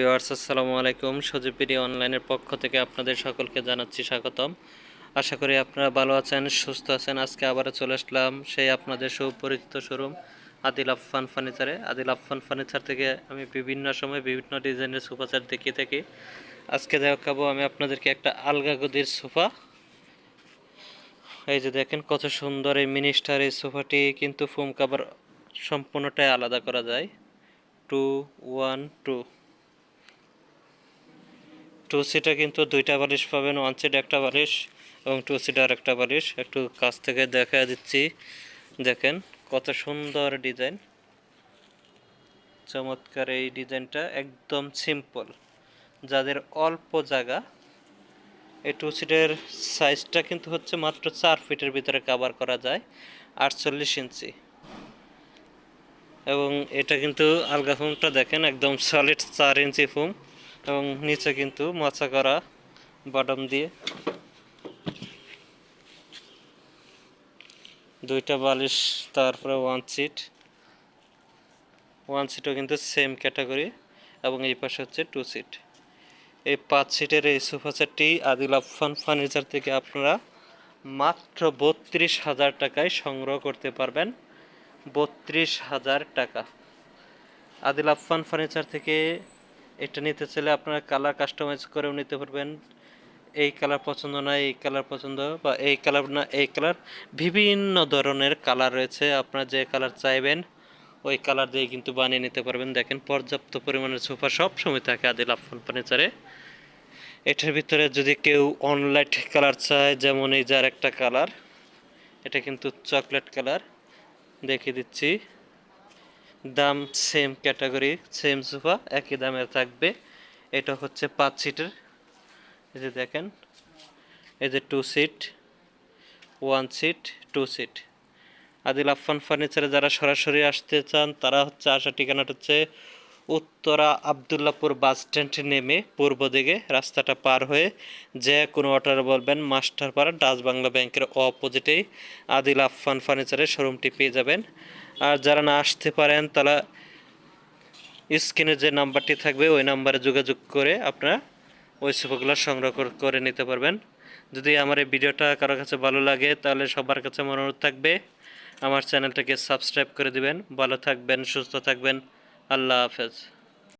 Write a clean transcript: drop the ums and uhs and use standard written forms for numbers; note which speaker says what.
Speaker 1: Viewers আসসালামু আলাইকুম। সজীব BD অনলাইনের পক্ষ থেকে আপনাদের সকলকে জানাচ্ছি স্বাগতম। আশা করি আপনারা ভালো আছেন, সুস্থ আছেন। আজকে আবারও চলে আসলাম সেই আপনাদের সুপরিচিত শোরুম আদিল আফফান ফার্নিচারে। আদিল আফফান ফার্নিচার থেকে আমি বিভিন্ন সময় বিভিন্ন ডিজাইনের সোফা সেট দেখিয়ে থাকি। আজকে দেখাবো আমি আপনাদেরকে একটা আলগা গদির সোফা। এই যে দেখেন কত সুন্দর এই মিনিস্টার এই সোফাটি, কিন্তু ফোম কভার সম্পূর্ণটাই আলাদা করা যায়। 2 1 2 সিটে কিন্তু দুইটা বালিশ পাবেন, ওয়ান সিট একটা বালিশ এবং টু সিট আর একটা বালিশ। একটু কাছ থেকে দেখা দিচ্ছি, দেখেন কত সুন্দর ডিজাইন, চমৎকার এই ডিজাইনটা। একদম সিম্পল, যাদের অল্প জায়গা। এই টু সিটের সাইজটা কিন্তু হচ্ছে মাত্র 4 ফিটের ভিতরে কভার করা যায়, 48 ইঞ্চি। এবং এটা কিন্তু আলগা ফোমটা দেখেন একদম সলিড 4 ইঞ্চি ফোম, এবং নিচে কিন্তু মাচা করা বটম দিয়ে। দুইটা বালিশ, তারপরে ওয়ান সিটও কিন্তু সেম ক্যাটাগরি, এবং এই পাশে হচ্ছে 2 সিট। এই 5 সিটের এই সোফা সেটটি আদিল আফফান ফার্নিচার থেকে আপনারা মাত্র 32,000 টাকায় সংগ্রহ করতে পারবেন। 32,000 টাকা। আদিল আফফান ফার্নিচার থেকে এটা নিতে চাইলে আপনারা কালার কাস্টমাইজ করেও নিতে পারবেন। এই কালার পছন্দ না এই কালার পছন্দ, বা এই কালার না এই কালার, বিভিন্ন ধরনের কালার রয়েছে। আপনারা যে কালার চাইবেন ওই কালার দিয়ে কিন্তু বানিয়ে নিতে পারবেন। দেখেন পর্যাপ্ত পরিমাণের সোফা সব সময় থাকে আদিল আফফান ফার্নিচারে। এটার ভিতরে যদি কেউ অনলাইট কালার চায়, যেমন এই যার একটা কালার, এটা কিন্তু চকলেট কালার, দেখিয়ে দিচ্ছি। দাম সেম ক্যাটাগরি, সেম সোফা একই দামের থাকবে। এটা হচ্ছে 5 সিটের। এই যে দেখেন, এই যে 2 seat, 1 seat, 2 seat. Adil Affan ফার্নিচারে যারা সরাসরি আসতে চান তারা হচ্ছে আসার ঠিকানাটা হচ্ছে উত্তরা আবদুল্লাপুর বাস স্ট্যান্ড নেমে পূর্ব দিকে রাস্তাটা পার হয়ে যে কোনো অটোরে বলবেন মাস্টারপাড়া ডাচ বাংলা ব্যাংকের অপোজিটেই আদিল আফফান ফার্নিচারের শোরুমটি পেয়ে যাবেন। আর যারা না আসতে পারেন তারা স্ক্রিনে যে নাম্বারটি থাকবে ওই নাম্বারে যোগাযোগ করে আপনারা ওই সোফাগুলো সংগ্রহ করে নিতে পারবেন। যদি আমার এই ভিডিওটা কারোর কাছে ভালো লাগে তাহলে সবার কাছে অনুরোধ থাকবে আমার চ্যানেলটাকে সাবস্ক্রাইব করে দিবেন। ভালো থাকবেন, সুস্থ থাকবেন। আল্লাহ হাফেজ।